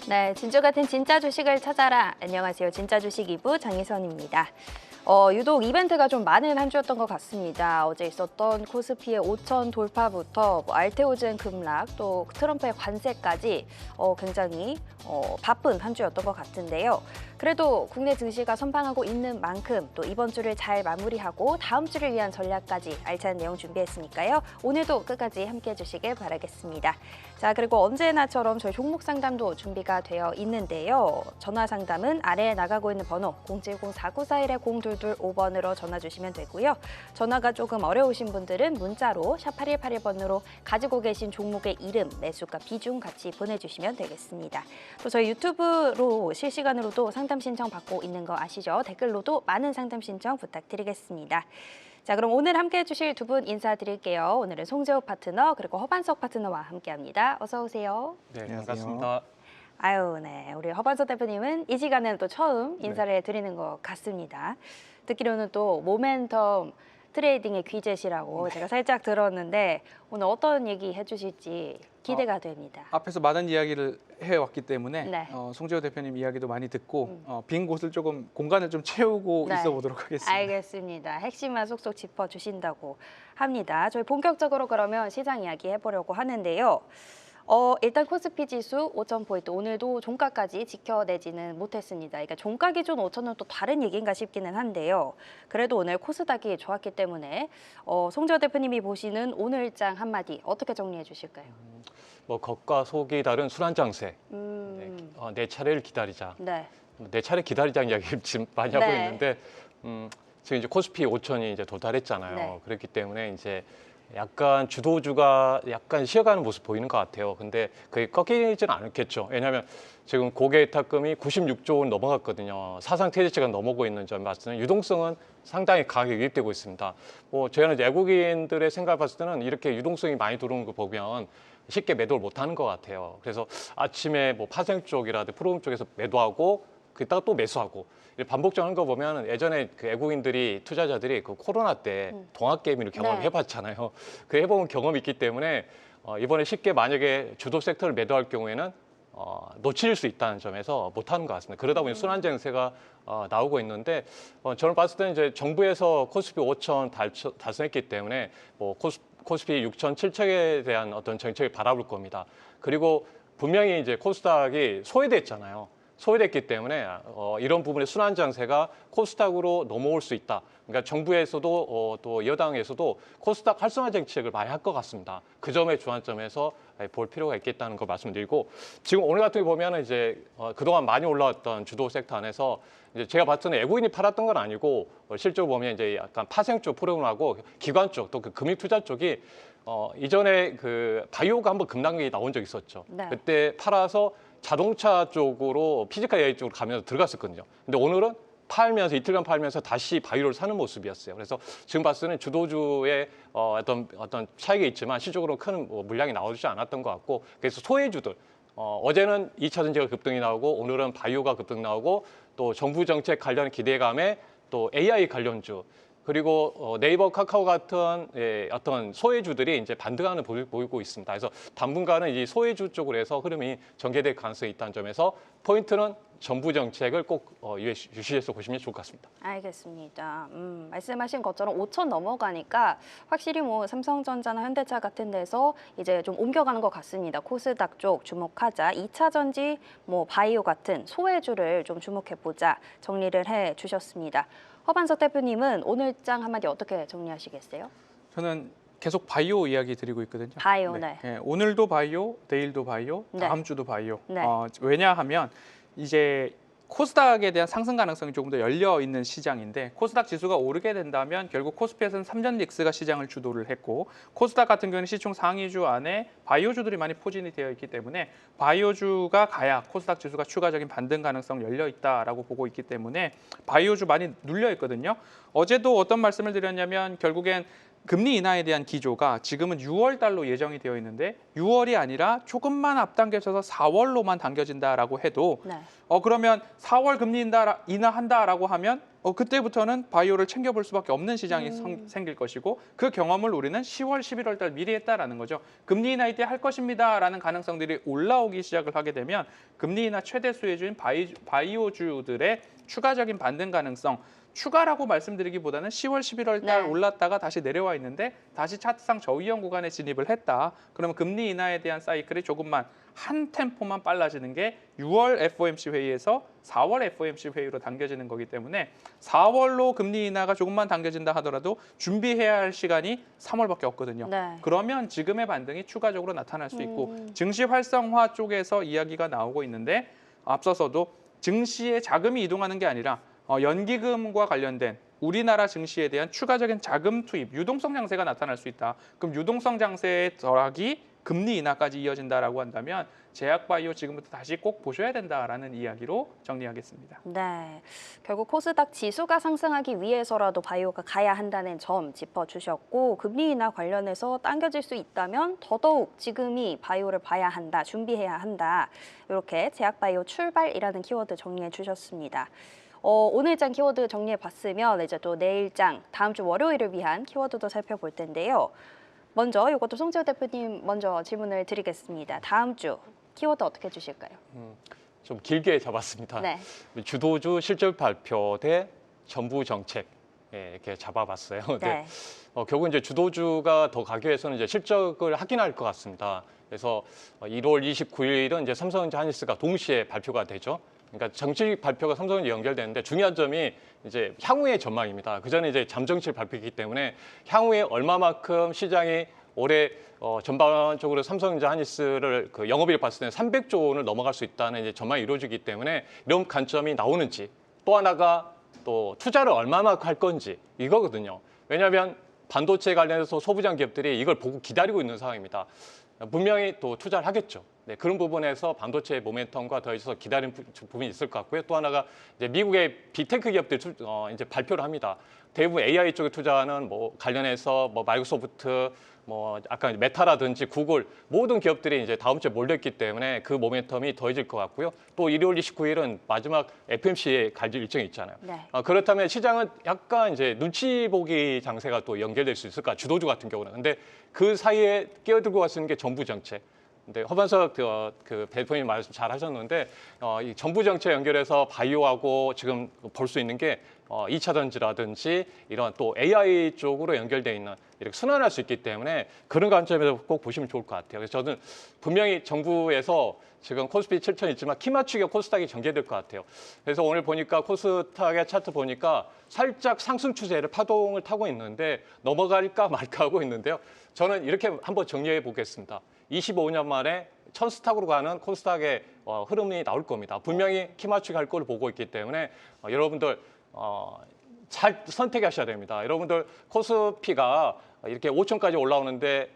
네, 진주 같은 진짜 주식을 찾아라. 안녕하세요. 진짜 주식 2부 장희선입니다. 유독 이벤트가 좀 많은 한 주였던 것 같습니다. 어제 있었던 코스피의 5천 돌파부터 알테오젠 급락, 또 트럼프의 관세까지 굉장히 바쁜 한 주였던 것 같은데요. 그래도 국내 증시가 선방하고 있는 만큼 또 이번 주를 잘 마무리하고 다음 주를 위한 전략까지 알찬 내용 준비했으니까요. 오늘도 끝까지 함께해 주시길 바라겠습니다. 자, 그리고 언제나처럼 저희 종목 상담도 준비가 되어 있는데요. 전화 상담은 아래에 나가고 있는 번호 070-4941-0222-5번으로 전화 주시면 되고요. 전화가 조금 어려우신 분들은 문자로 샵 8181번으로 가지고 계신 종목의 이름, 매수가, 비중 같이 보내주시면 되겠습니다. 또 저희 유튜브로 실시간으로도 상담 신청 받고 있는 거 아시죠? 댓글로도 많은 상담 신청 부탁드리겠습니다. 자, 그럼 오늘 함께해 주실 두 분 인사드릴게요. 오늘은 송재호 파트너 그리고 허반석 파트너와 함께합니다. 어서 오세요. 네, 안녕하세요. 반갑습니다. 아유, 네. 우리 허반석 대표님은 이 시간에는 또 처음 인사를 드리는 것 같습니다. 듣기로는 또 모멘텀 트레이딩의 귀재시라고 제가 살짝 들었는데 오늘 어떤 얘기 해주실지 기대가 됩니다. 앞에서 많은 이야기를 해왔기 때문에 네. 송재호 대표님 이야기도 많이 듣고 빈 곳을 조금 공간을 좀 채우고 네. 있어 보도록 하겠습니다. 알겠습니다. 핵심만 쏙쏙 짚어주신다고 합니다. 저희 본격적으로 그러면 시장 이야기 해보려고 하는데요. 일단 코스피 지수 5,000포인트 오늘도 종가까지 지켜내지는 못했습니다. 그러니까 종가 기준 5,000은 또 다른 얘기인가 싶기는 한데요. 그래도 오늘 코스닥이 좋았기 때문에 송재호 대표님이 보시는 오늘장 한마디 어떻게 정리해 주실까요? 뭐 겉과 속이 다른 술한장세. 내 차례를 기다리자. 네. 내 차례 기다리자는 이야기를 지금 많이 하고 네. 있는데 지금 이제 코스피 5천이 이제 도달했잖아요. 네. 그렇기 때문에 이제 약간 주도주가 약간 쉬어가는 모습 보이는 것 같아요. 근데 그게 꺾이지는 않겠죠. 왜냐하면 지금 고개탁금이 96조 원 넘어갔거든요. 사상 최대치가 넘어오고 있는 점 봤을 때는 유동성은 상당히 강하게 유입되고 있습니다. 뭐 저희는 외국인들의 생각을 봤을 때는 이렇게 유동성이 많이 들어오는 거 보면 쉽게 매도를 못하는 것 같아요. 그래서 아침에 뭐 파생 쪽이라든지 프로그램 쪽에서 매도하고 그다가 또 매수하고 반복적인 거 보면 예전에 그 외국인들이 투자자들이 그 코로나 때 동학 게임을 경험해봤잖아요. 그 해본 경험이 있기 때문에 이번에 쉽게 만약에 주도 섹터를 매도할 경우에는 놓칠 수 있다는 점에서 못하는 것 같습니다. 그러다 보니 순환정세가 나오고 있는데 저는 봤을 때는 이제 정부에서 코스피 5천 달성했기 때문에 뭐 코스피 6천 7천에 대한 어떤 정책을 바라볼 겁니다. 그리고 분명히 이제 코스닥이 소외됐잖아요. 소외됐기 때문에 이런 부분의 순환장세가 코스닥으로 넘어올 수 있다. 그러니까 정부에서도 또 여당에서도 코스닥 활성화 정책을 많이 할 것 같습니다. 그 점의 주안점에서 볼 필요가 있겠다는 걸 말씀드리고 지금 오늘 같은 경우 보면은 이제 그동안 많이 올라왔던 주도 섹터 안에서 이제 제가 봤을 때는 외국인이 팔았던 건 아니고 실제로 보면 이제 약간 파생 쪽 프로그램하고 기관 쪽 또 그 금융 투자 쪽이 이전에 그 바이오가 한번 급락이 나온 적이 있었죠. 네. 그때 팔아서 자동차 쪽으로 피지컬 AI 쪽으로 가면서 들어갔었거든요. 근데 오늘은 팔면서 이틀간 팔면서 다시 바이오를 사는 모습이었어요. 그래서 지금 봤을 때는 주도주의 어떤 차이가 있지만 실적으로 큰 물량이 나오지 않았던 것 같고 그래서 소외주들 어제는 2차 전지가 급등이 나오고 오늘은 바이오가 급등 나오고 또 정부 정책 관련 기대감에 또 AI 관련주 그리고 네이버, 카카오 같은 어떤 소외주들이 이제 반등하는 보이고 있습니다. 그래서 당분간은 이 소외주 쪽으로 해서 흐름이 전개될 가능성이 있다는 점에서 포인트는 정부 정책을 꼭 유시해서 보시면 좋을 것 같습니다. 알겠습니다. 말씀하신 것처럼 5천 넘어가니까 확실히 뭐 삼성전자나 현대차 같은 데서 이제 좀 옮겨가는 것 같습니다. 코스닥 쪽 주목하자. 2차 전지, 뭐 바이오 같은 소외주를 좀 주목해보자 정리를 해주셨습니다. 허반석 대표님은 오늘장 한마디 어떻게 정리하시겠어요? 저는 계속 바이오 이야기 드리고 있거든요. 바이오, 네. 오늘도 바이오, 내일도 바이오, 네. 다음 주도 바이오. 네. 왜냐하면 이제 코스닥에 대한 상승 가능성이 조금 더 열려 있는 시장인데 코스닥 지수가 오르게 된다면 결국 코스피에서는 삼전릭스가 시장을 주도를 했고 코스닥 같은 경우는 시총 상위주 안에 바이오주들이 많이 포진이 되어 있기 때문에 바이오주가 가야 코스닥 지수가 추가적인 반등 가능성 열려 있다라고 보고 있기 때문에 바이오주 많이 눌려 있거든요. 어제도 어떤 말씀을 드렸냐면 결국엔 금리 인하에 대한 기조가 지금은 6월 달로 예정이 되어 있는데 6월이 아니라 조금만 앞당겨져서 4월로만 당겨진다라고 해도 네. 그러면 4월 금리 인하한다라고 하면 그때부터는 바이오를 챙겨볼 수밖에 없는 시장이 생길 것이고 그 경험을 우리는 10월, 11월 달 미리 했다라는 거죠. 금리 인하 이때 할 것입니다라는 가능성들이 올라오기 시작을 하게 되면 금리 인하 최대 수혜주인 바이오주들의 추가적인 반등 가능성 추가라고 말씀드리기보다는 10월, 11월 달 네. 올랐다가 다시 내려와 있는데 다시 차트상 저위험 구간에 진입을 했다. 그러면 금리 인하에 대한 사이클이 조금만 한 템포만 빨라지는 게 6월 FOMC 회의에서 4월 FOMC 회의로 당겨지는 거기 때문에 4월로 금리 인하가 조금만 당겨진다 하더라도 준비해야 할 시간이 3월밖에 없거든요. 네. 그러면 지금의 반등이 추가적으로 나타날 수 있고 증시 활성화 쪽에서 이야기가 나오고 있는데 앞서서도 증시에 자금이 이동하는 게 아니라 연기금과 관련된 우리나라 증시에 대한 추가적인 자금 투입, 유동성 장세가 나타날 수 있다. 그럼 유동성 장세의 덜하기 금리 인하까지 이어진다라고 한다면 제약바이오 지금부터 다시 꼭 보셔야 된다라는 이야기로 정리하겠습니다. 네, 결국 코스닥 지수가 상승하기 위해서라도 바이오가 가야 한다는 점 짚어주셨고 금리 인하 관련해서 당겨질 수 있다면 더더욱 지금이 바이오를 봐야 한다, 준비해야 한다. 이렇게 제약바이오 출발이라는 키워드 정리해 주셨습니다. 오늘장 키워드 정리해 봤으면 이제 또 내일장 다음 주 월요일을 위한 키워드도 살펴볼 텐데요. 먼저 이것도 송지호 대표님 먼저 질문을 드리겠습니다. 다음 주 키워드 어떻게 주실까요? 좀 길게 잡았습니다. 네. 주도주 실적 발표 대 정부 정책 이렇게 잡아봤어요. 네. 결국 이제 주도주가 더 가기 위해서는 이제 실적을 확인할 것 같습니다. 그래서 1월 29일은 이제 삼성전자 하이닉스가 동시에 발표가 되죠. 그러니까 정책 발표가 삼성전자 연결되는데 중요한 점이 이제 향후의 전망입니다. 그 전에 이제 잠정치를 발표했기 때문에 향후에 얼마만큼 시장이 올해 전반적으로 삼성전자 하이닉스를 그 영업이익 봤을 때는 300조 원을 넘어갈 수 있다는 이제 전망이 이루어지기 때문에 이런 관점이 나오는지 또 하나가 또 투자를 얼마만큼 할 건지 이거거든요. 왜냐하면 반도체 관련해서 소부장 기업들이 이걸 보고 기다리고 있는 상황입니다. 분명히 또 투자를 하겠죠. 네, 그런 부분에서 반도체 모멘텀과 더해서 기다리는 부분이 있을 것 같고요. 또 하나가 이제 미국의 빅테크 기업들이 이제 발표를 합니다. 대부분 AI 쪽에 투자하는 뭐 관련해서 뭐 마이크로소프트, 뭐 아까 메타라든지 구글 모든 기업들이 이제 다음 주에 몰렸기 때문에 그 모멘텀이 더해질 것 같고요. 또 1월 29일은 마지막 FMC에 갈 일정이 있잖아요. 네. 그렇다면 시장은 약간 이제 눈치 보기 장세가 또 연결될 수 있을까? 주도주 같은 경우는. 근데 그 사이에 끼어들고 가시는 게 정부 정책. 근데 허반석 그 대표님 말씀 잘 하셨는데 이 정부 정책 연결해서 바이오하고 지금 볼 수 있는 게 2차 전지라든지 이런 또 AI 쪽으로 연결돼 있는 이렇게 순환할 수 있기 때문에 그런 관점에서 꼭 보시면 좋을 것 같아요. 그래서 저는 분명히 정부에서 지금 코스피 7천 있지만 키 맞추기가 코스닥이 전개될 것 같아요. 그래서 오늘 보니까 코스닥의 차트 보니까 살짝 상승 추세를 파동을 타고 있는데 넘어갈까 말까 하고 있는데요. 저는 이렇게 한번 정리해 보겠습니다. 25년 만에 첫 스탁으로 가는 코스닥의 흐름이 나올 겁니다. 분명히 키 맞추기 할 거를 보고 있기 때문에 여러분들 잘 선택하셔야 됩니다. 여러분들 코스피가 이렇게 5천까지 올라오는데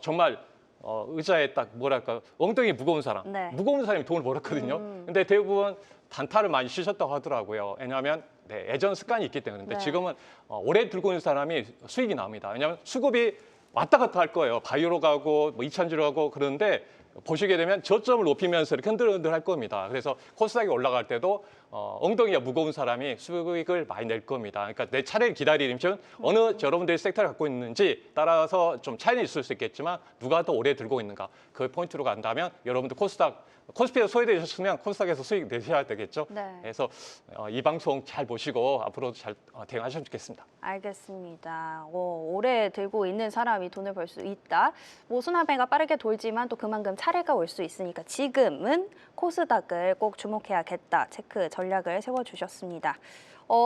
정말 의자에 딱 뭐랄까 엉덩이 무거운 사람, 네. 무거운 사람이 돈을 벌었거든요. 근데 대부분 단타를 많이 쉬셨다고 하더라고요. 왜냐하면 예전 습관이 있기 때문에. 근데 네. 지금은 오래 들고 있는 사람이 수익이 납니다. 왜냐하면 수급이 왔다 갔다 할 거예요. 바이오로 가고 뭐 이천지로 가고 그런데 보시게 되면 저점을 높이면서 이렇게 흔들흔들 할 겁니다. 그래서 코스닥이 올라갈 때도 엉덩이가 무거운 사람이 수익을 많이 낼 겁니다. 그러니까 내 차례를 기다리면 어느 여러분들이 섹터를 갖고 있는지 따라서 좀 차이는 있을 수 있겠지만 누가 더 오래 들고 있는가 그 포인트로 간다면 여러분들 코스피에서 소외되셨으면 코스닥에서 수익 내셔야 되겠죠. 네. 그래서 이 방송 잘 보시고 앞으로도 잘 대응하시면 좋겠습니다. 알겠습니다. 오래 들고 있는 사람이 돈을 벌 수 있다. 뭐 순환매가 빠르게 돌지만 또 그만큼 차례가 올 수 있으니까 지금은 코스닥을 꼭 주목해야겠다. 체크 전략을 세워주셨습니다.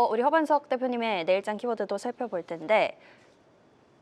우리 허반석 대표님의 내일장 키워드도 살펴볼 텐데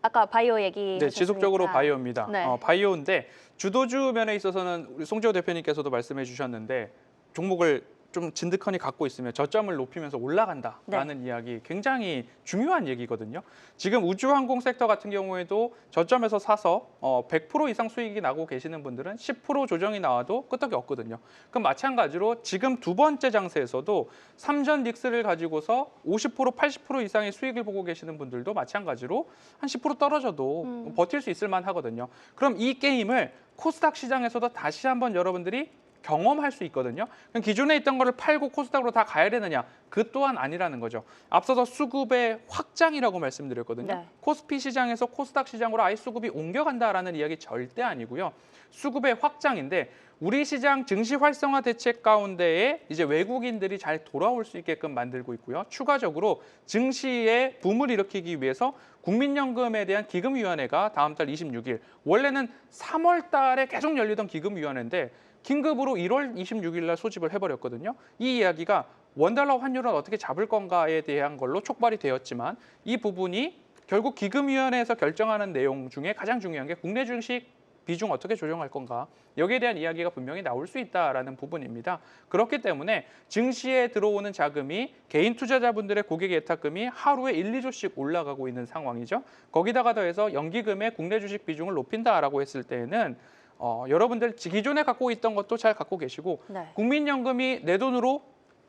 아까 바이오 얘기 네, 지속적으로 바이오입니다. 네. 바이오인데 주도주 면에 있어서는 우리 송지호 대표님께서도 말씀해 주셨는데 종목을 좀 진득하니 갖고 있으면 저점을 높이면서 올라간다라는 이야기 굉장히 중요한 얘기거든요. 지금 우주항공 섹터 같은 경우에도 저점에서 사서 100% 이상 수익이 나고 계시는 분들은 10% 조정이 나와도 끄떡이 없거든요. 그럼 마찬가지로 지금 두 번째 장세에서도 삼전 닉스를 가지고서 50% 80% 이상의 수익을 보고 계시는 분들도 마찬가지로 한 10% 떨어져도 버틸 수 있을 만하거든요. 그럼 이 게임을 코스닥 시장에서도 다시 한번 여러분들이 경험할 수 있거든요. 그럼 기존에 있던 거를 팔고 코스닥으로 다 가야 되느냐? 그 또한 아니라는 거죠. 앞서서 수급의 확장이라고 말씀드렸거든요. 네. 코스피 시장에서 코스닥 시장으로 아예 수급이 옮겨간다라는 이야기 절대 아니고요. 수급의 확장인데 우리 시장 증시 활성화 대책 가운데에 이제 외국인들이 잘 돌아올 수 있게끔 만들고 있고요. 추가적으로 증시에 붐을 일으키기 위해서 국민연금에 대한 기금위원회가 다음 달 26일, 원래는 3월 달에 계속 열리던 기금위원회인데 긴급으로 1월 26일 날 소집을 해버렸거든요. 이 이야기가 원달러 환율은 어떻게 잡을 건가에 대한 걸로 촉발이 되었지만 이 부분이 결국 기금위원회에서 결정하는 내용 중에 가장 중요한 게 국내 주식 비중 어떻게 조정할 건가, 여기에 대한 이야기가 분명히 나올 수 있다라는 부분입니다. 그렇기 때문에 증시에 들어오는 자금이 개인 투자자분들의 고객 예탁금이 하루에 1, 2조씩 올라가고 있는 상황이죠. 거기다가 더해서 연기금의 국내 주식 비중을 높인다라고 했을 때에는 여러분들 기존에 갖고 있던 것도 잘 갖고 계시고 네. 국민연금이 내 돈으로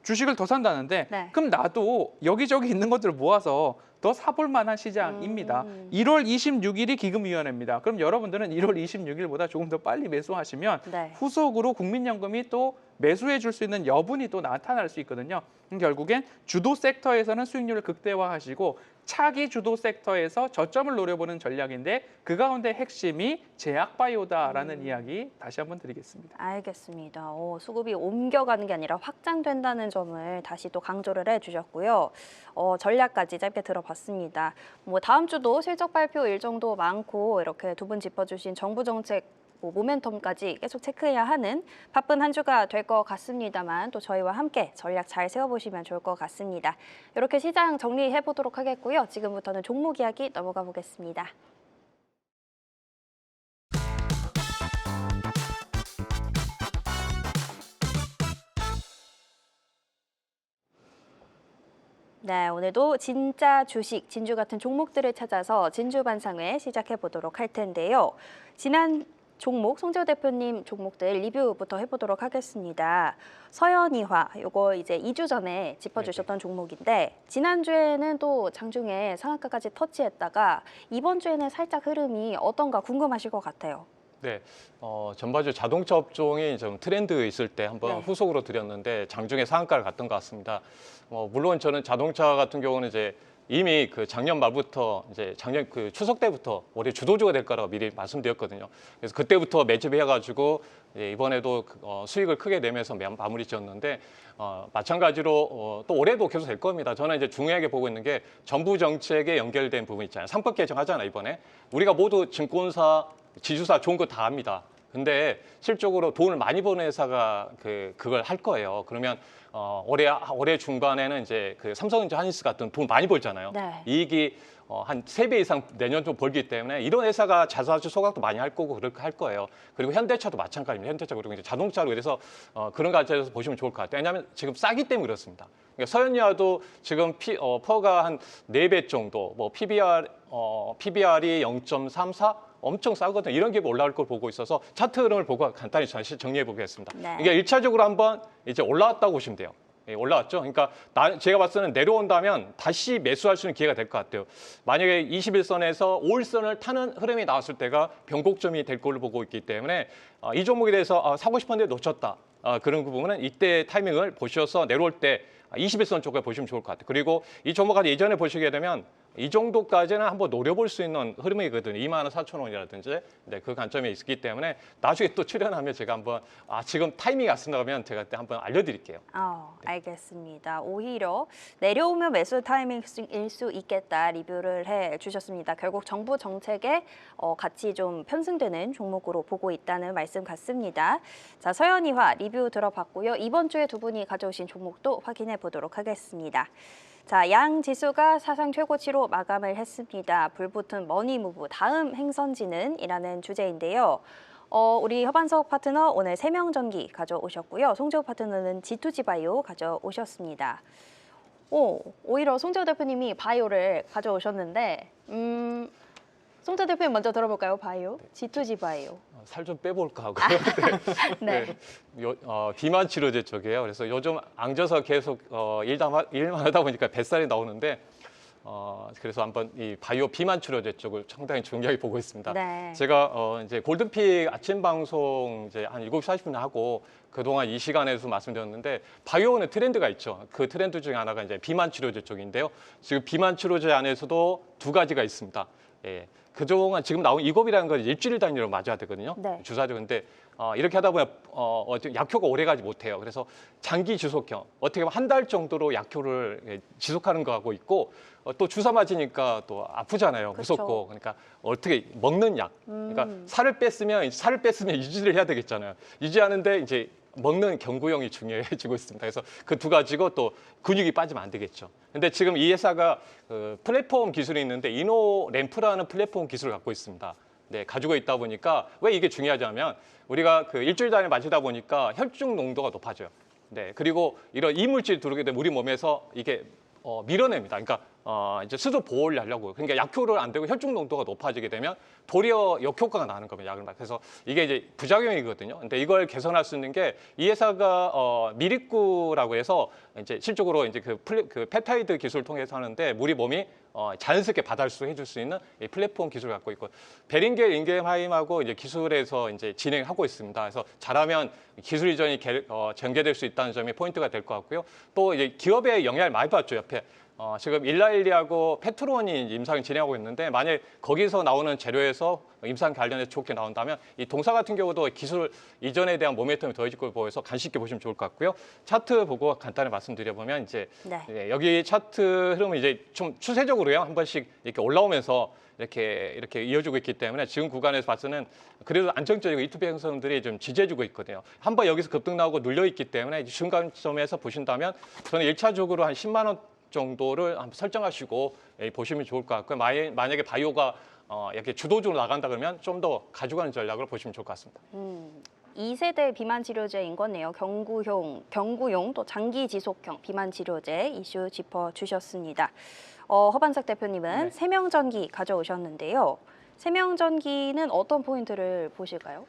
주식을 더 산다는데 네. 그럼 나도 여기저기 있는 것들을 모아서 더 사볼 만한 시장입니다. 1월 26일이 기금위원회입니다. 그럼 여러분들은 1월 26일보다 조금 더 빨리 매수하시면 네. 후속으로 국민연금이 또 매수해 줄 수 있는 여분이 또 나타날 수 있거든요. 결국엔 주도 섹터에서는 수익률을 극대화하시고 차기 주도 섹터에서 저점을 노려보는 전략인데 그 가운데 핵심이 제약바이오다라는 이야기 다시 한번 드리겠습니다. 알겠습니다. 수급이 옮겨가는 게 아니라 확장된다는 점을 다시 또 강조를 해주셨고요. 전략까지 짧게 들어봤습니다. 뭐 다음 주도 실적 발표 일정도 많고 이렇게 두 분 짚어주신 정부 정책 모멘텀까지 계속 체크해야 하는 바쁜 한 주가 될 것 같습니다만 또 저희와 함께 전략 잘 세워보시면 좋을 것 같습니다. 이렇게 시장 정리해 보도록 하겠고요. 지금부터는 종목 이야기 넘어가 보겠습니다. 네, 오늘도 진짜 주식, 진주 같은 종목들을 찾아서 진주반상회 시작해 보도록 할 텐데요. 지난 종목, 송재호 대표님 종목들 리뷰부터 해보도록 하겠습니다. 서현이화, 요거 이제 2주 전에 짚어주셨던 종목인데 지난주에는 또 장중에 상한가까지 터치했다가 이번 주에는 살짝 흐름이 어떤가 궁금하실 것 같아요. 네, 전반적으로 자동차 업종이 좀 트렌드 있을 때 한번 네. 후속으로 드렸는데 장중에 상한가를 갔던 것 같습니다. 물론 저는 자동차 같은 경우는 이제 이미 그 작년 말부터 이제 작년 그 추석 때부터 올해 주도주가 될 거라고 미리 말씀드렸거든요. 그래서 그때부터 매집해가지고 이번에도 수익을 크게 내면서 마무리 지었는데 마찬가지로 또 올해도 계속 될 겁니다. 저는 이제 중요하게 보고 있는 게 정부 정책에 연결된 부분 있잖아요. 상법 개정하잖아요, 이번에. 우리가 모두 증권사, 지주사 좋은 거 다 합니다. 근데 실적으로 돈을 많이 버는 회사가 그걸 할 거예요. 그러면 올해 중반에는 이제 그 삼성전자, 한인스 같은 돈 많이 벌잖아요. 네. 이익이 한 3배 이상 내년 좀 벌기 때문에 이런 회사가 자사주 소각도 많이 할 거고 그렇게 할 거예요. 그리고 현대차도 마찬가지입니다. 현대차 그리고 이제 자동차로 그래서 그런 관점에서 보시면 좋을 것 같아요. 왜냐하면 지금 싸기 때문에 그렇습니다. 그러니까 서현야도 지금 퍼가 한 4배 정도, 뭐 PBR이 0.34 엄청 싸거든요. 이런 게 올라올 걸 보고 있어서 차트 흐름을 보고 간단히 다시 정리해 보겠습니다. 네. 이게 1차적으로 한번 이제 올라왔다고 보시면 돼요. 올라왔죠. 그러니까 제가 봤을 때는 내려온다면 다시 매수할 수 있는 기회가 될 것 같아요. 만약에 21선에서 5일선을 타는 흐름이 나왔을 때가 변곡점이 될 걸로 보고 있기 때문에 이 종목에 대해서 사고 싶었는데 놓쳤다. 그런 부분은 이때 타이밍을 보셔서 내려올 때 21선 쪽에 보시면 좋을 것 같아요. 그리고 이 종목을 예전에 보시게 되면 이 정도까지는 한번 노려볼 수 있는 흐름이거든요. 24,000원이라든지 그 관점이 있기 때문에 나중에 또 출연하면 제가 한번 지금 타이밍이 왔습니다 그러면 제가 그때 한번 알려드릴게요. 알겠습니다. 오히려 내려오면 매수 타이밍일 수 있겠다 리뷰를 해주셨습니다. 결국 정부 정책에 같이 좀 편승되는 종목으로 보고 있다는 말씀 같습니다. 자, 서현이화 리뷰 들어봤고요. 이번 주에 두 분이 가져오신 종목도 확인해 보도록 하겠습니다. 자, 양 지수가 사상 최고치로 마감을 했습니다. 불붙은 머니무브 다음 행선지는 이라는 주제인데요. 우리 허반석 파트너 오늘 세명전기 가져오셨고요. 송재호 파트너는 G2G 바이오 가져오셨습니다. 오히려 송재호 대표님이 바이오를 가져오셨는데 송재호 대표님 먼저 들어볼까요? 바이오? G2G 바이오. 살 좀 빼볼까 하고요. 네. 비만 치료제 쪽이에요. 그래서 요즘 앉아서 계속 일만 하다 보니까 뱃살이 나오는데 그래서 한번 이 바이오 비만 치료제 쪽을 상당히 중요하게 보고 있습니다. 네. 제가 이제 골든픽 아침 방송 이제 한 7시 40분에 하고 그동안 이 시간에서 말씀드렸는데 바이오는 트렌드가 있죠. 그 트렌드 중에 하나가 이제 비만 치료제 쪽인데요. 지금 비만 치료제 안에서도 두 가지가 있습니다. 예. 그동안 지금 나온 이곱이라는 건 일주일 단위로 맞아야 되거든요. 네. 주사죠. 근데 이렇게 하다 보면 약효가 오래 가지 못해요. 그래서 장기 지속형, 어떻게 보면 한 달 정도로 약효를 지속하는 거하고 있고 또 주사 맞으니까 또 아프잖아요. 그쵸. 무섭고. 그러니까 어떻게 먹는 약. 그러니까 살을 뺐으면 유지를 해야 되겠잖아요. 유지하는데 이제 먹는 경구형이 중요해지고 있습니다. 그래서 그 두 가지고 또 근육이 빠지면 안 되겠죠. 근데 지금 이 회사가 그 플랫폼 기술이 있는데 이노램프라는 플랫폼 기술을 갖고 있습니다. 네, 가지고 있다 보니까 왜 이게 중요하냐면 우리가 그 일주일 단위에 맞으다 보니까 혈중 농도가 높아져요. 네, 그리고 이런 이물질이 들어오게 되면 우리 몸에서 이게 밀어냅니다. 그러니까 이제 스스로 보호를 하려고. 그러니까 약효를 안 되고 혈중 농도가 높아지게 되면 도리어 역효과가 나는 겁니다. 약을 그래서 이게 이제 부작용이거든요. 근데 이걸 개선할 수 있는 게 이 회사가 미리꾸라고 해서 이제 실적으로 이제 그 펩타이드 기술을 통해서 하는데 우리 몸이 자연스럽게 받아들수 해줄 수 있는 이 플랫폼 기술을 갖고 있고 베링겔 인겐하임하고 이제 기술에서 이제 진행하고 있습니다. 그래서 잘하면 기술 이전이 전개될 수 있다는 점이 포인트가 될 것 같고요. 또 이제 기업의 영향을 많이 받죠. 옆에 지금 일라일리하고 페트론이 임상을 진행하고 있는데 만약 거기서 나오는 재료에서 임상 관련해서 좋게 나온다면 이 동사 같은 경우도 기술 이전에 대한 모멘텀이 더해질 걸 보여서 관심 있게 보시면 좋을 것 같고요. 차트 보고 간단히 말씀드려보면 이제 네. 여기 차트 흐름은 이제 좀 추세적으로요. 한 번씩 이렇게 올라오면서 이렇게 이어지고 있기 때문에 지금 구간에서 봐서는 그래도 안정적이고 이투비 형성들이 좀 지지해주고 있거든요. 한번 여기서 급등 나오고 눌려 있기 때문에 중간점에서 보신다면 저는 1차적으로 한 10만 원 정도를 한번 설정하시고 보시면 좋을 것 같고요. 만약에 바이오가 이렇게 주도적으로 나간다 그러면 좀 더 가져가는 전략으로 보시면 좋을 것 같습니다. 2세대 비만 치료제인 거네요. 경구용 또 장기 지속형 비만 치료제 이슈 짚어주셨습니다. 허반석 대표님은 네. 세명전기 가져오셨는데요. 세명전기는 어떤 포인트를 보실까요?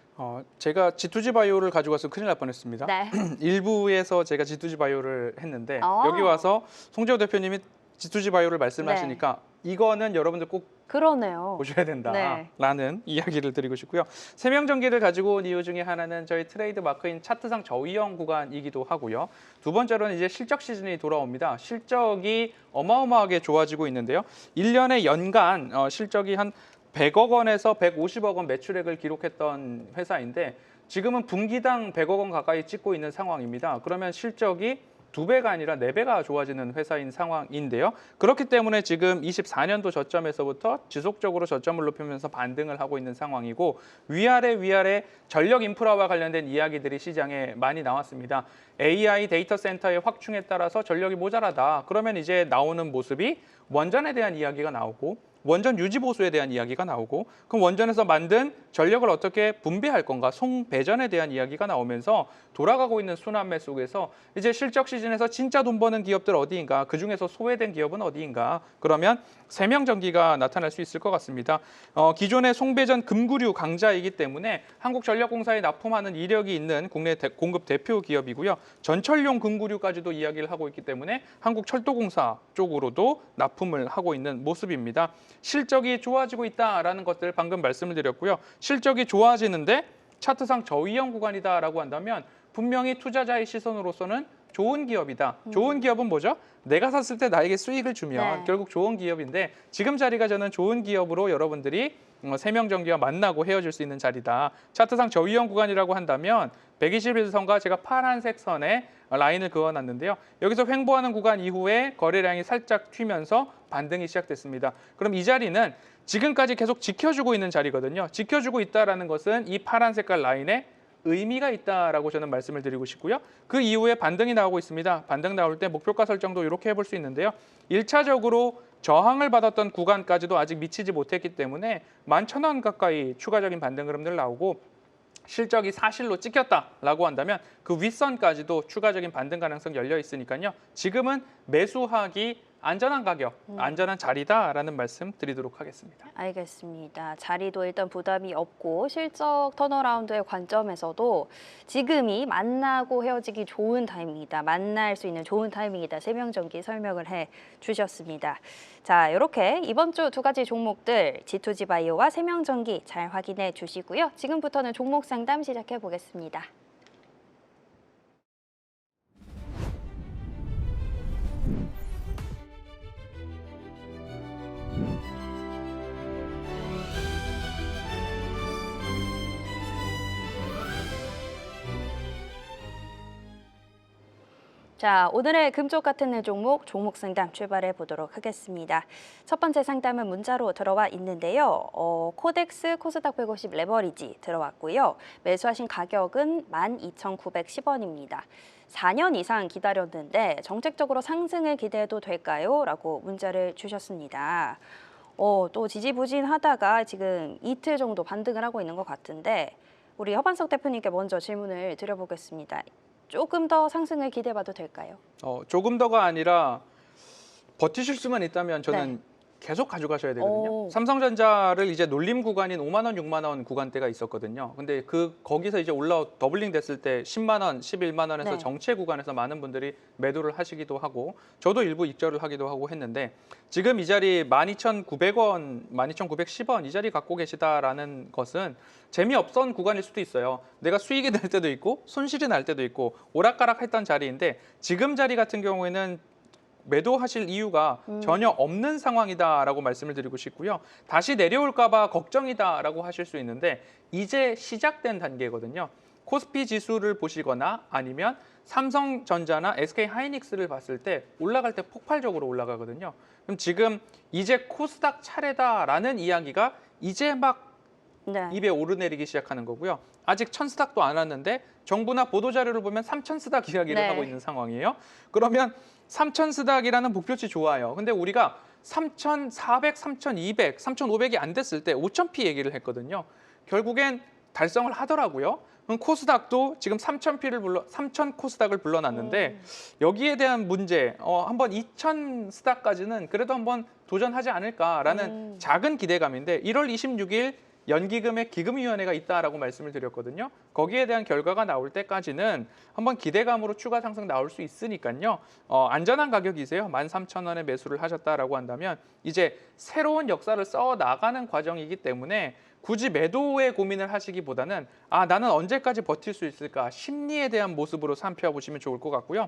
제가 G2G 바이오를 가져가서 큰일 날 뻔했습니다. 네. 일부에서 제가 G2G 바이오를 했는데 아. 여기 와서 송재호 대표님이 G2G 바이오를 말씀하시니까 이거는 여러분들 꼭 그러네요. 보셔야 된다라는 네. 이야기를 드리고 싶고요. 세명전기를 가지고 온 이유 중에 하나는 저희 트레이드 마크인 차트상 저위험 구간이기도 하고요. 두 번째로는 이제 실적 시즌이 돌아옵니다. 실적이 어마어마하게 좋아지고 있는데요. 1년에 연간 실적이 한 100억 원에서 150억 원 매출액을 기록했던 회사인데 지금은 분기당 100억 원 가까이 찍고 있는 상황입니다. 그러면 실적이 2배가 아니라 4배가 좋아지는 회사인 상황인데요. 그렇기 때문에 지금 24년도 저점에서부터 지속적으로 저점을 높이면서 반등을 하고 있는 상황이고 위아래 전력 인프라와 관련된 이야기들이 시장에 많이 나왔습니다. AI 데이터 센터의 확충에 따라서 전력이 모자라다. 그러면 이제 나오는 모습이 원전에 대한 이야기가 나오고 원전 유지 보수에 대한 이야기가 나오고 그럼 원전에서 만든 전력을 어떻게 분배할 건가 송배전에 대한 이야기가 나오면서 돌아가고 있는 순환매 속에서 이제 실적 시즌에서 진짜 돈 버는 기업들 어디인가 그중에서 소외된 기업은 어디인가 그러면 세명전기가 나타날 수 있을 것 같습니다. 기존의 송배전 금구류 강자이기 때문에 한국전력공사에 납품하는 이력이 있는 국내 공급 대표 기업이고요. 전철용 금구류까지도 이야기를 하고 있기 때문에 한국철도공사 쪽으로도 납품을 하고 있는 모습입니다. 실적이 좋아지고 있다라는 것들 방금 말씀을 드렸고요. 실적이 좋아지는데 차트상 저위험 구간이다라고 한다면 분명히 투자자의 시선으로서는 좋은 기업이다. 좋은 기업은 뭐죠? 내가 샀을 때 나에게 수익을 주면 네. 결국 좋은 기업인데 지금 자리가 저는 좋은 기업으로 여러분들이 세명전기와 만나고 헤어질 수 있는 자리다. 차트상 저위험 구간이라고 한다면 121선과 제가 파란색 선에 라인을 그어놨는데요. 여기서 횡보하는 구간 이후에 거래량이 살짝 튀면서 반등이 시작됐습니다. 그럼 이 자리는 지금까지 계속 지켜주고 있는 자리거든요. 지켜주고 있다는 것은 이 파란 색깔 라인에 의미가 있다라고 저는 말씀을 드리고 싶고요. 그 이후에 반등이 나오고 있습니다. 반등 나올 때 목표가 설정도 이렇게 해볼 수 있는데요. 1차적으로 저항을 받았던 구간까지도 아직 미치지 못했기 때문에 11,000원 가까이 추가적인 반등 흐름들 나오고 실적이 사실로 찍혔다라고 한다면 그 윗선까지도 추가적인 반등 가능성 열려 있으니까요. 지금은 매수하기 안전한 가격, 안전한 자리다라는 말씀 드리도록 하겠습니다. 알겠습니다. 자리도 일단 부담이 없고 실적 턴어라운드의 관점에서도 지금이 만나고 헤어지기 좋은 타이밍이다. 만날 수 있는 좋은 타이밍이다. 세명전기 설명을 해 주셨습니다. 자, 이렇게 이번 주 두 가지 종목들 G2G 바이오와 세명전기 잘 확인해 주시고요. 지금부터는 종목 상담 시작해 보겠습니다. 자, 오늘의 금쪽 같은 내 종목 상담 출발해 보도록 하겠습니다. 첫 번째 상담은 문자로 들어와 있는데요. 코덱스 코스닥 150 레버리지 들어왔고요. 매수하신 가격은 12,910원입니다. 4년 이상 기다렸는데 정책적으로 상승을 기대해도 될까요? 라고 문자를 주셨습니다. 또 지지부진하다가 지금 이틀 정도 반등을 하고 있는 것 같은데 우리 허반석 대표님께 먼저 질문을 드려보겠습니다. 조금 더 상승을 기대해봐도 될까요? 조금 더가 아니라 버티실 수만 있다면 저는 계속 가져가셔야 되거든요. 삼성전자를 이제 놀림 구간인 5만 원, 6만 원 구간대가 있었거든요. 근데 거기서 이제 더블링 됐을 때 10만 원, 11만 원에서 정체 구간에서 많은 분들이 매도를 하시기도 하고 저도 일부 입절을 하기도 하고 했는데 지금 이 자리 12,900원, 12,910원 이 자리 갖고 계시다라는 것은 재미없던 구간일 수도 있어요. 내가 수익이 날 때도 있고 손실이 날 때도 있고 오락가락했던 자리인데 지금 자리 같은 경우에는 매도하실 이유가 전혀 없는 상황이다라고 말씀을 드리고 싶고요. 다시 내려올까 봐 걱정이다라고 하실 수 있는데 이제 시작된 단계거든요. 코스피 지수를 보시거나 아니면 삼성전자나 SK하이닉스를 봤을 때 올라갈 때 폭발적으로 올라가거든요. 그럼 지금 이제 코스닥 차례다라는 이야기가 이제 막 입에 오르내리기 시작하는 거고요. 아직 천스닥도 안 왔는데 정부나 보도자료를 보면 3천스닥 이야기를 하고 있는 상황이에요. 그러면 3천스닥이라는 목표치 좋아요. 근데 우리가 3,400, 3,200, 3,500이 안 됐을 때 5,000P 얘기를 했거든요. 결국엔 달성을 하더라고요. 그럼 코스닥도 지금 3,000 코스닥을 불러놨는데 여기에 대한 문제, 한번 2,000스닥까지는 그래도 한번 도전하지 않을까라는 작은 기대감인데 1월 26일 연기금의 기금위원회가 있다라고 말씀을 드렸거든요. 거기에 대한 결과가 나올 때까지는 한번 기대감으로 추가 상승 나올 수 있으니까요. 안전한 가격이세요. 13,000원에 매수를 하셨다라고 한다면 이제 새로운 역사를 써 나가는 과정이기 때문에 굳이 매도에 고민을 하시기보다는 나는 언제까지 버틸 수 있을까 심리에 대한 모습으로 살펴보시면 좋을 것 같고요.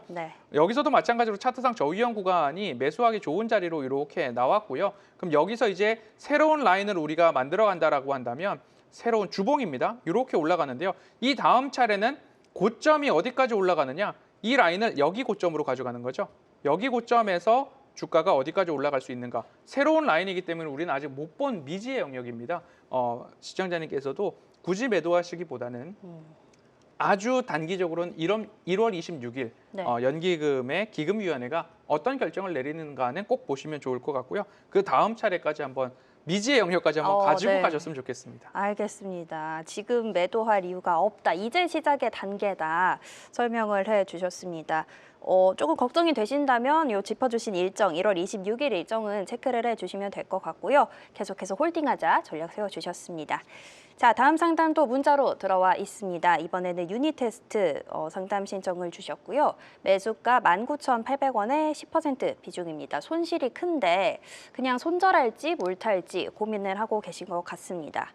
여기서도 마찬가지로 차트상 저위험 구간이 매수하기 좋은 자리로 이렇게 나왔고요. 그럼 여기서 이제 새로운 라인을 우리가 만들어 간다라고 한다면 새로운 주봉입니다. 이렇게 올라가는데요. 이 다음 차례는 고점이 어디까지 올라가느냐? 이 라인을 여기 고점으로 가져가는 거죠. 여기 고점에서 주가가 어디까지 올라갈 수 있는가? 새로운 라인이기 때문에 우리는 아직 못 본 미지의 영역입니다. 시청자님께서도 굳이 매도하시기보다는 아주 단기적으로는 1월 26일 연기금의 기금위원회가 어떤 결정을 내리는가는 꼭 보시면 좋을 것 같고요. 그 다음 차례까지 한번 미지의 영역까지 한번 가지고 가셨으면 좋겠습니다. 알겠습니다. 지금 매도할 이유가 없다. 이제 시작의 단계다. 설명을 해주셨습니다. 조금 걱정이 되신다면 요 짚어주신 일정, 1월 26일 일정은 체크를 해주시면 될 것 같고요. 계속해서 홀딩하자 전략 세워주셨습니다. 자, 다음 상담도 문자로 들어와 있습니다. 이번에는 유니테스트 상담 신청을 주셨고요. 매수가 19,800원에 10% 비중입니다. 손실이 큰데 그냥 손절할지 몰탈지 고민을 하고 계신 것 같습니다.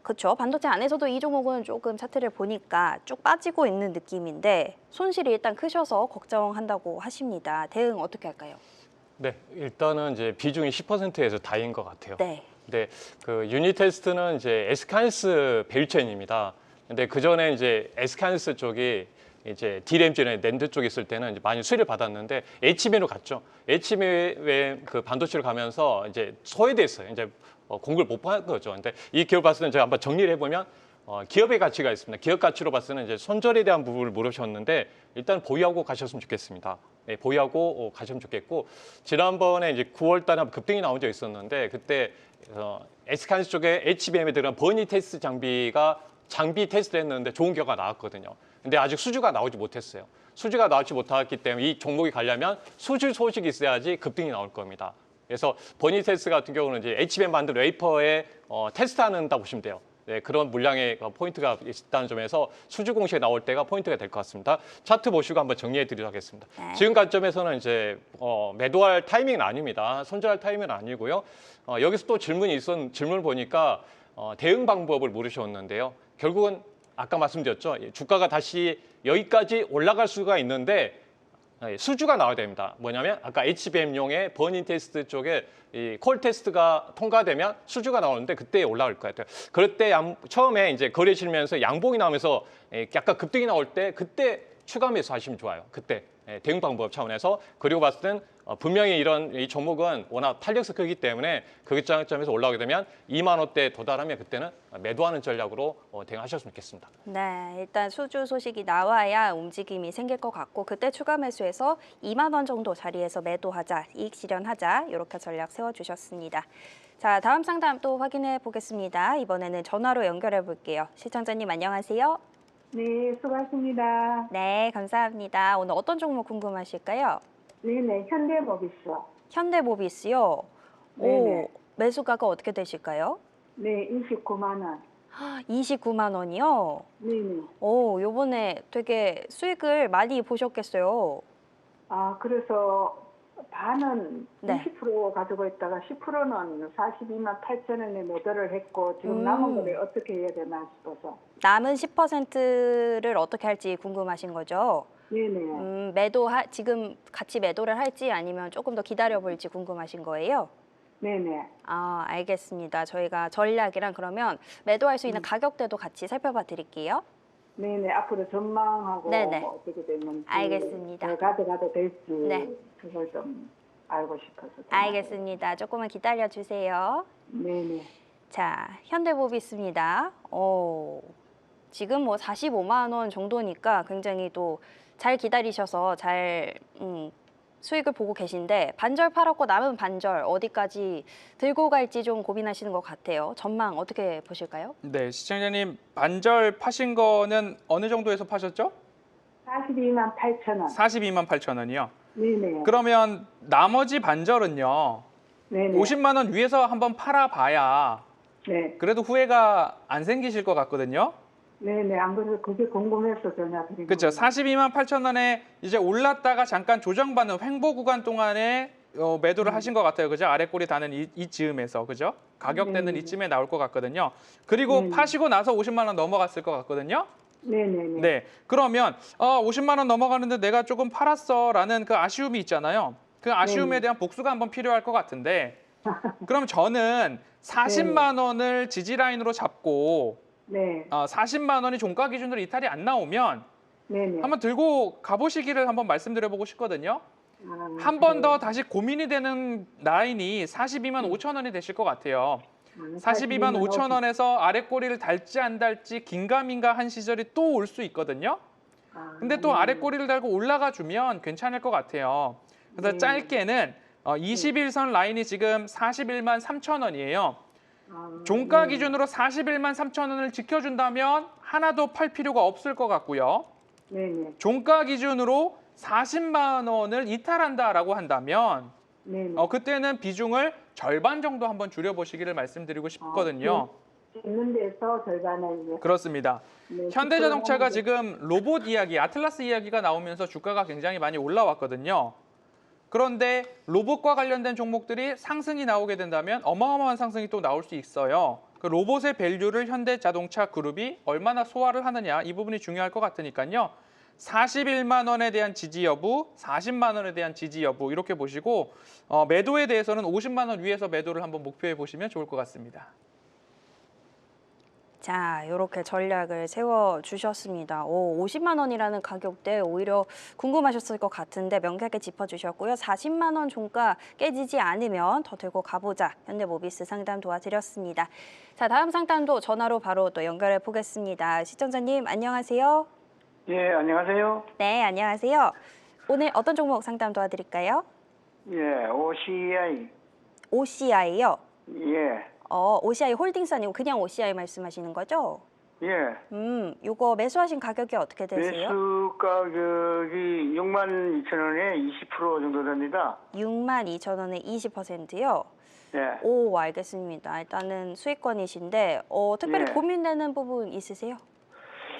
그렇죠. 반도체 안에서도 이 종목은 조금 차트를 보니까 쭉 빠지고 있는 느낌인데 손실이 일단 크셔서 걱정한다고 하십니다. 대응 어떻게 할까요? 네, 일단은 이제 비중이 10%에서 다인 것 같아요. 네. 근데 그 유니테스트는 이제 SK하이닉스 밸류체인입니다. 근데 그 전에 이제 SK하이닉스 쪽이 이제 D램지나 낸드 쪽에 있을 때는 이제 많이 수혜를 받았는데 HBM으로 갔죠. HBM 그 반도체로 가면서 이제 소외됐어요. 이제 공급을 못 받은 거죠. 근데 이 기업 봤을 때는 제가 한번 정리를 해보면 기업의 가치가 있습니다. 기업 가치로 봤을 때는 이제 손절에 대한 부분을 물으셨는데 일단 보유하고 가셨으면 좋겠습니다. 네, 보유하고 가시면 좋겠고 지난번에 이제 9월달에 급등이 나온 적이 있었는데 그때 SK하이닉스 쪽에 HBM에 들어간 버니 테스트 장비 테스트를 했는데 좋은 결과가 나왔거든요. 근데 아직 수주가 나오지 못했어요. 수주가 나오지 못했기 때문에 이 종목이 가려면 수주 소식이 있어야지 급등이 나올 겁니다. 그래서 버니테스 같은 경우는 이제 HBM 만든 웨이퍼에 테스트한다 보시면 돼요. 네, 그런 물량의 포인트가 있다는 점에서 수주 공시에 나올 때가 포인트가 될 것 같습니다. 차트 보시고 한번 정리해 드리도록 하겠습니다. 네. 지금 관점에서는 이제 매도할 타이밍은 아닙니다. 손절할 타이밍은 아니고요. 여기서 또 질문을 보니까 대응 방법을 물으셨는데요. 결국은 아까 말씀드렸죠. 주가가 다시 여기까지 올라갈 수가 있는데 수주가 나와야 됩니다. 뭐냐면 아까 HBM용의 버닝 테스트 쪽에 이 콜 테스트가 통과되면 수주가 나오는데 그때 올라갈 것 같아요. 그럴 때 처음에 이제 거래실면서 양봉이 나오면서 약간 급등이 나올 때 그때 추가 매수하시면 좋아요. 그때 대응 방법 차원에서. 그리고 봤을 땐 분명히 이 종목은 워낙 탄력성 크기 때문에 그 장점에서 올라오게 되면 2만 원대 도달하면 그때는 매도하는 전략으로 대응하셨으면 좋겠습니다. 네, 일단 수주 소식이 나와야 움직임이 생길 것 같고 그때 추가 매수해서 2만 원 정도 자리에서 매도하자, 이익 실현하자 이렇게 전략 세워주셨습니다. 자, 다음 상담 또 확인해 보겠습니다. 이번에는 전화로 연결해 볼게요. 시청자님 안녕하세요. 네, 수고하십니다. 네, 감사합니다. 오늘 어떤 종목 궁금하실까요? 네네, 현대모비스요. 현대모비스요. 네네. 매수가가 어떻게 되실까요? 네, 29만 원. 29만 원이요. 네네. 요번에 되게 수익을 많이 보셨겠어요. 아, 그래서 반은 네. 20% 가지고 있다가 10%는 42만 8천 원에 매도를 했고 지금 남은 거를 어떻게 해야 되나 싶어서. 남은 10%를 어떻게 할지 궁금하신 거죠? 네네. 지금 같이 매도를 할지 아니면 조금 더 기다려 볼지 궁금하신 거예요? 네네. 아, 알겠습니다. 저희가 전략이랑 그러면 매도할 수 있는 가격대도 같이 살펴봐 드릴게요. 네네. 앞으로 전망하고 네네. 뭐 어떻게 됐는지. 알겠습니다. 더 가져가도 될지. 네. 그걸 좀 알고 싶어서. 알겠습니다. 조금만 기다려 주세요. 네네. 자, 현대모비스입니다. 지금 뭐 45만 원 정도니까 굉장히 또 잘 기다리셔서 잘 수익을 보고 계신데 반절 팔았고 남은 반절 어디까지 들고 갈지 좀 고민하시는 것 같아요. 전망 어떻게 보실까요? 네, 시청자님 반절 파신 거는 어느 정도에서 파셨죠? 42만 8천 원. 42만 8천 원이요. 네네. 그러면 나머지 반절은요. 네네. 50만 원 위에서 한번 팔아봐야 네. 그래도 후회가 안 생기실 것 같거든요. 네네. 안 그래도 그게 궁금해서 전화 드린 그렇죠. 거예요. 42만 8천 원에 이제 올랐다가 잠깐 조정받는 횡보 구간 동안에 매도를 하신 것 같아요. 그죠? 아래 꼬리 다는 이 즈음에서 그죠? 가격대는 네. 이쯤에 나올 것 같거든요. 그리고 파시고 나서 50만 원 넘어갔을 것 같거든요. 네네네. 네. 그러면 50만 원 넘어가는데 내가 조금 팔았어라는 그 아쉬움이 있잖아요. 그 아쉬움에 대한 복수가 한번 필요할 것 같은데 그럼 저는 40만 원을 지지 라인으로 잡고 네. 40만 원이 종가 기준으로 이탈이 안 나오면 네네. 한번 들고 가보시기를 한번 말씀드려보고 싶거든요. 아, 한 번 더 다시 고민이 되는 라인이 42만 5천 원이 되실 것 같아요. 42만 5천 원에서 아래 꼬리를 달지 안 달지 긴가민가 한 시절이 또 올 수 있거든요. 근데 또 아래 꼬리를 달고 올라가 주면 괜찮을 것 같아요. 그래서 네. 짧게는 21선 라인이 지금 41만 3천 원이에요. 아, 종가 기준으로 41만 3천 원을 지켜준다면 하나도 팔 필요가 없을 것 같고요. 네네. 종가 기준으로 40만 원을 이탈한다라고 한다면 네네. 그때는 비중을 절반 정도 한번 줄여보시기를 말씀드리고 싶거든요. 있는 데서 절반을 이제. 그렇습니다. 네, 현대자동차가 10% 지금 로봇 이야기, 아틀라스 이야기가 나오면서 주가가 굉장히 많이 올라왔거든요. 그런데 로봇과 관련된 종목들이 상승이 나오게 된다면 어마어마한 상승이 또 나올 수 있어요. 그 로봇의 밸류를 현대자동차 그룹이 얼마나 소화를 하느냐 이 부분이 중요할 것 같으니까요. 41만 원에 대한 지지 여부, 40만 원에 대한 지지 여부 이렇게 보시고 매도에 대해서는 50만 원 위에서 매도를 한번 목표해 보시면 좋을 것 같습니다. 자, 이렇게 전략을 세워주셨습니다. 50만 원이라는 가격대 오히려 궁금하셨을 것 같은데 명쾌하게 짚어주셨고요. 40만 원 종가 깨지지 않으면 더 들고 가보자. 현대모비스 상담 도와드렸습니다. 자, 다음 상담도 전화로 바로 또 연결해 보겠습니다. 시청자님 안녕하세요. 예, 안녕하세요. 네, 안녕하세요. 오늘 어떤 종목 상담 도와드릴까요? 예, OCI. OCI요. 예, OCI 홀딩스 아니고 그냥 OCI 말씀하시는 거죠? 예. 요거 매수하신 가격이 어떻게 되세요? 매수 가격이 62,000원에 20% 정도 됩니다. 62,000원에 20%요? 예. 오, 알겠습니다. 일단은 수익권이신데 특별히 예. 고민되는 부분 있으세요?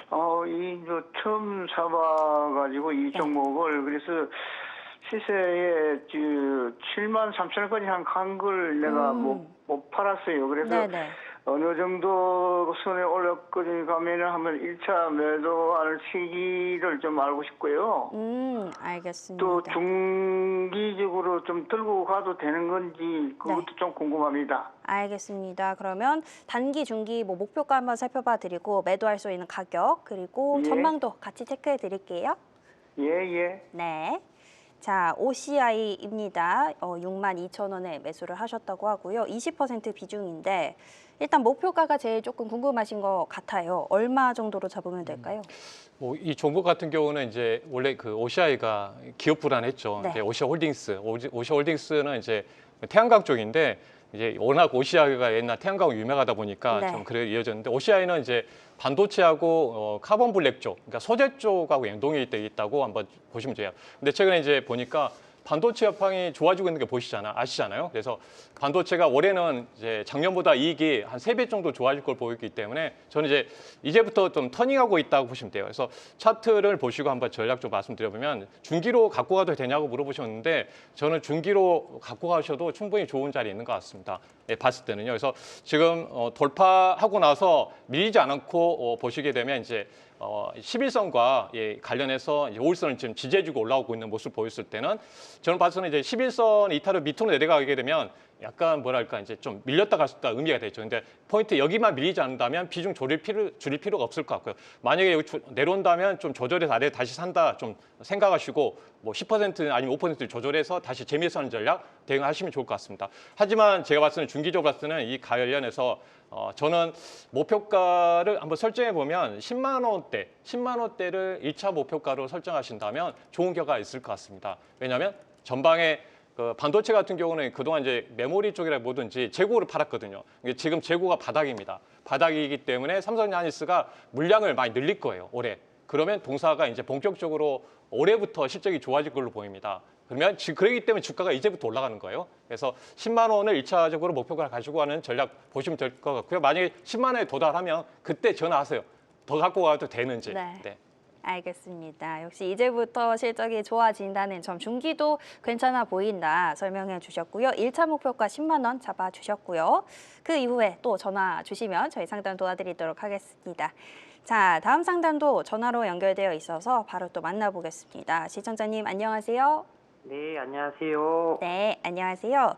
저 처음 사봐가지고 이 종목을 그래서 시세에 73,000원까지 한 걸 내가 못 팔았어요. 그래서 네네. 어느 정도 손에 올렸거든요. 가면은 한번 1차 매도하는 시기를 좀 알고 싶고요. 알겠습니다. 또 중기적으로 좀 들고 가도 되는 건지 그것도 네. 좀 궁금합니다. 알겠습니다. 그러면 단기, 중기 목표가 한번 살펴봐 드리고 매도할 수 있는 가격 그리고 예. 전망도 같이 체크해 드릴게요. 예. 네. 자, OCI입니다. 62,000원에 매수를 하셨다고 하고요. 20% 비중인데 일단 목표가가 제일 조금 궁금하신 것 같아요. 얼마 정도로 잡으면 될까요? 뭐 이 종목 같은 경우는 이제 원래 그 OCI가 기업 불안했죠. 네. 이제 오시아홀딩스는 이제 태양광 쪽인데 이제 워낙 OCI가 옛날 태양광 유명하다 보니까 네. 좀 그래 이어졌는데 OCI는 이제 반도체하고 카본 블랙 쪽, 그러니까 소재 쪽하고 연동이 돼 있다고 한번 보시면 돼요. 근데 최근에 이제 보니까 반도체 업황이 좋아지고 있는 게 아시잖아요. 그래서 반도체가 올해는 이제 작년보다 이익이 한 3배 정도 좋아질 걸 보이기 때문에 저는 이제부터 좀 터닝하고 있다고 보시면 돼요. 그래서 차트를 보시고 한번 전략 좀 말씀드려보면 중기로 갖고 가도 되냐고 물어보셨는데 저는 중기로 갖고 가셔도 충분히 좋은 자리에 있는 것 같습니다. 예, 봤을 때는요. 그래서 지금 돌파하고 나서 밀리지 않고 보시게 되면 이제 11선과 관련해서 이제 5일선을 지금 지지해주고 올라오고 있는 모습을 보였을 때는 저는 봐서는 이제 11선 이탈을 밑으로 내려가게 되면 약간 뭐랄까 이제 좀 밀렸다 갈 수 있다 의미가 되죠. 근데 포인트 여기만 밀리지 않는다면 비중 줄일 필요가 없을 것 같고요. 만약에 여기 내려온다면 좀 조절해서 아래 다시 산다 좀 생각하시고 뭐 10% 아니면 5% 조절해서 다시 재미있는 전략 대응하시면 좋을 것 같습니다. 하지만 제가 봤을 때는 중기적으로 봤을 때는 이 관련해서 저는 목표가를 한번 설정해 보면 10만 원대를 1차 목표가로 설정하신다면 좋은 결과가 있을 것 같습니다. 왜냐하면 전방에 그 반도체 같은 경우는 그동안 이제 메모리 쪽이라 뭐든지 재고를 팔았거든요. 이게 지금 재고가 바닥입니다. 바닥이기 때문에 삼성야니스가 물량을 많이 늘릴 거예요, 올해. 그러면 동사가 이제 본격적으로 올해부터 실적이 좋아질 걸로 보입니다. 그러면 그러기 때문에 주가가 이제부터 올라가는 거예요. 그래서 10만 원을 1차적으로 목표가 가지고 가는 전략 보시면 될 것 같고요. 만약에 10만 원에 도달하면 그때 전화하세요. 더 갖고 가도 되는지. 네. 알겠습니다. 역시 이제부터 실적이 좋아진다는 점, 중기도 괜찮아 보인다 설명해 주셨고요. 1차 목표가 10만 원 잡아 주셨고요. 그 이후에 또 전화 주시면 저희 상담 도와드리도록 하겠습니다. 자, 다음 상담도 전화로 연결되어 있어서 바로 또 만나보겠습니다. 시청자님 안녕하세요. 네, 안녕하세요. 네, 안녕하세요.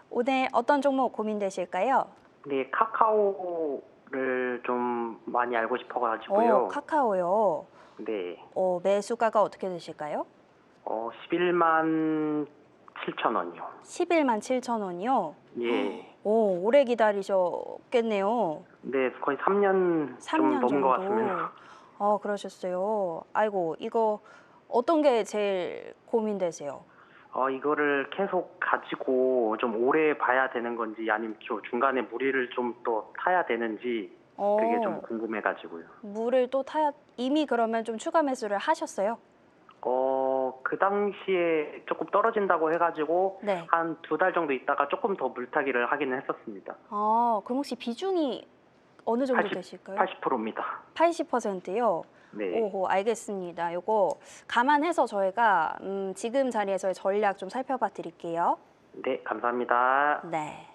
오늘 어떤 종목 고민되실까요? 네, 카카오를 좀 많이 알고 싶어가지고요. 카카오요. 네, 매수가가 어떻게 되실까요? 11만 7천 원이요. 11만 7천 원이요? 예. 오래 기다리셨겠네요. 네, 거의 3년 3년 좀 넘은 정도. 것 같습니다. 그러셨어요. 아이고, 이거 어떤 게 제일 고민되세요? 이거를 계속 가지고 좀 오래 봐야 되는 건지 아니면 중간에 무리를 좀 또 타야 되는지 그게 좀 궁금해가지고요. 물을 또 이미 그러면 좀 추가 매수를 하셨어요? 그 당시에 조금 떨어진다고 해가지고 네. 한 2달 정도 있다가 조금 더 물타기를 하기는 했었습니다. 그럼 혹시 비중이 어느 정도 되실까요? 80%입니다. 80%요? 네. 오호, 알겠습니다. 요거 감안해서 저희가 지금 자리에서의 전략 좀 살펴봐 드릴게요. 네, 감사합니다. 네.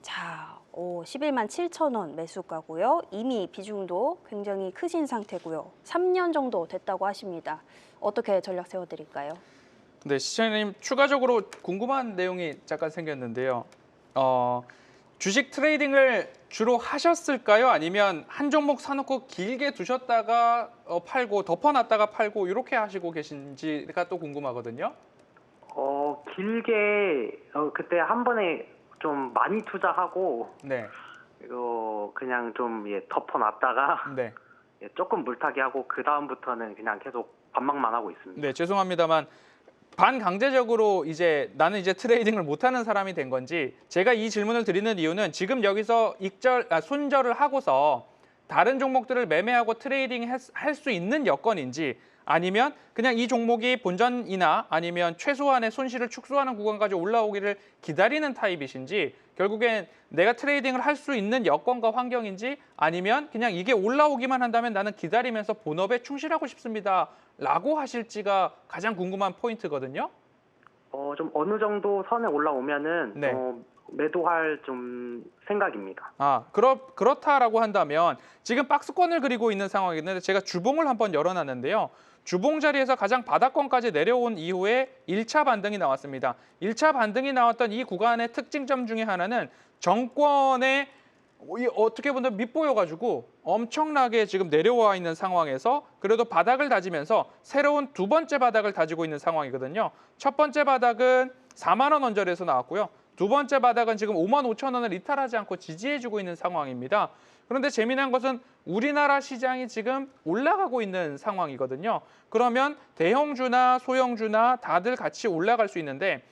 자, 11만 7천 원 매수가고요. 이미 비중도 굉장히 크신 상태고요. 3년 정도 됐다고 하십니다. 어떻게 전략 세워드릴까요? 네, 시청자님 추가적으로 궁금한 내용이 잠깐 생겼는데요. 주식 트레이딩을 주로 하셨을까요? 아니면 한 종목 사놓고 길게 두셨다가 팔고 덮어놨다가 팔고 이렇게 하시고 계신지가 또 궁금하거든요. 길게 그때 한 번에 좀 많이 투자하고 네, 이거 그냥 좀 덮어놨다가 네, 조금 물타기 하고 그 다음부터는 그냥 계속 반박만 하고 있습니다. 네, 죄송합니다만 반강제적으로 나는 이제 트레이딩을 못하는 사람이 된 건지 제가 이 질문을 드리는 이유는 지금 여기서 손절을 하고서 다른 종목들을 매매하고 트레이딩 할 수 있는 여건인지 아니면 그냥 이 종목이 본전이나 아니면 최소한의 손실을 축소하는 구간까지 올라오기를 기다리는 타입이신지 결국엔 내가 트레이딩을 할 수 있는 여건과 환경인지 아니면 그냥 이게 올라오기만 한다면 나는 기다리면서 본업에 충실하고 싶습니다 라고 하실지가 가장 궁금한 포인트거든요. 좀 어느 정도 선에 올라오면은 네. 매도할 좀 생각입니다. 그렇다라고 한다면 지금 박스권을 그리고 있는 상황이었는데 제가 주봉을 한번 열어놨는데요. 주봉 자리에서 가장 바닥권까지 내려온 이후에 1차 반등이 나왔습니다. 1차 반등이 나왔던 이 구간의 특징점 중에 하나는 정권의 어떻게 보면 밑보여가지고 엄청나게 지금 내려와 있는 상황에서 그래도 바닥을 다지면서 새로운 두 번째 바닥을 다지고 있는 상황이거든요. 첫 번째 바닥은 4만 원 언저리에서 나왔고요. 두 번째 바닥은 지금 5만 5천 원을 이탈하지 않고 지지해주고 있는 상황입니다. 그런데 재미난 것은 우리나라 시장이 지금 올라가고 있는 상황이거든요. 그러면 대형주나 소형주나 다들 같이 올라갈 수 있는데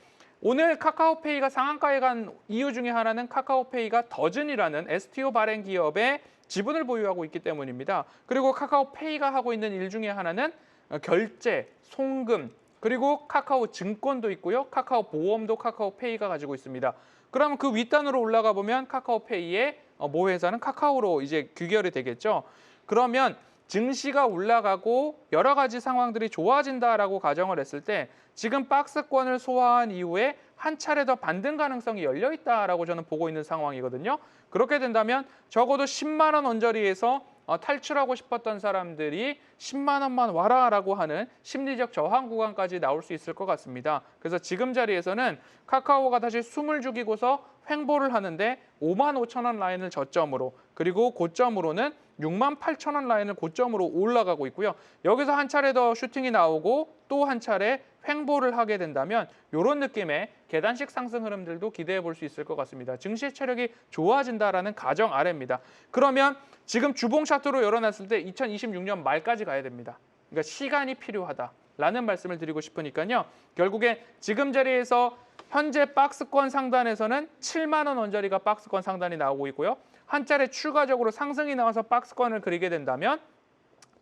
오늘 카카오페이가 상한가에 간 이유 중에 하나는 카카오페이가 더즌이라는 STO 발행 기업의 지분을 보유하고 있기 때문입니다. 그리고 카카오페이가 하고 있는 일 중에 하나는 결제, 송금, 그리고 카카오 증권도 있고요. 카카오 보험도 카카오페이가 가지고 있습니다. 그러면 그 윗단으로 올라가 보면 카카오페이의 모 회사는 카카오로 이제 귀결이 되겠죠. 그러면 증시가 올라가고 여러 가지 상황들이 좋아진다라고 가정을 했을 때 지금 박스권을 소화한 이후에 한 차례 더 반등 가능성이 열려 있다라고 저는 보고 있는 상황이거든요. 그렇게 된다면 적어도 10만 원 언저리에서 탈출하고 싶었던 사람들이 10만 원만 와라라고 하는 심리적 저항 구간까지 나올 수 있을 것 같습니다. 그래서 지금 자리에서는 카카오가 다시 숨을 죽이고서 횡보를 하는데 5만 5천 원 라인을 저점으로 그리고 고점으로는 6만 8천 원 라인을 고점으로 올라가고 있고요. 여기서 한 차례 더 슈팅이 나오고 또 한 차례 횡보를 하게 된다면 이런 느낌의 계단식 상승 흐름들도 기대해 볼 수 있을 것 같습니다. 증시의 체력이 좋아진다라는 가정 아래입니다. 그러면 지금 주봉 차트로 열어놨을 때 2026년 말까지 가야 됩니다. 그러니까 시간이 필요하다라는 말씀을 드리고 싶으니까요. 결국에 지금 자리에서 현재 박스권 상단에서는 7만 원 언저리가 박스권 상단이 나오고 있고요. 한 차례 추가적으로 상승이 나와서 박스권을 그리게 된다면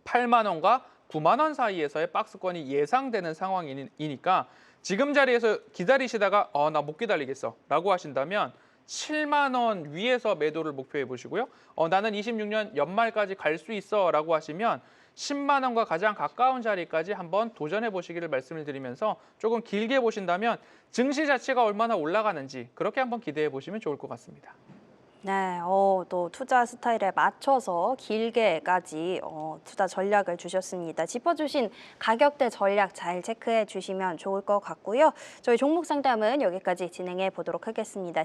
8만 원과 9만 원 사이에서의 박스권이 예상되는 상황이니까 지금 자리에서 기다리시다가 나 못 기다리겠어 라고 하신다면 7만 원 위에서 매도를 목표해 보시고요. 나는 26년 연말까지 갈 수 있어 라고 하시면 10만 원과 가장 가까운 자리까지 한번 도전해 보시기를 말씀을 드리면서 조금 길게 보신다면 증시 자체가 얼마나 올라가는지 그렇게 한번 기대해 보시면 좋을 것 같습니다. 네, 또 투자 스타일에 맞춰서 길게까지 투자 전략을 주셨습니다. 짚어주신 가격대 전략 잘 체크해 주시면 좋을 것 같고요. 저희 종목 상담은 여기까지 진행해 보도록 하겠습니다.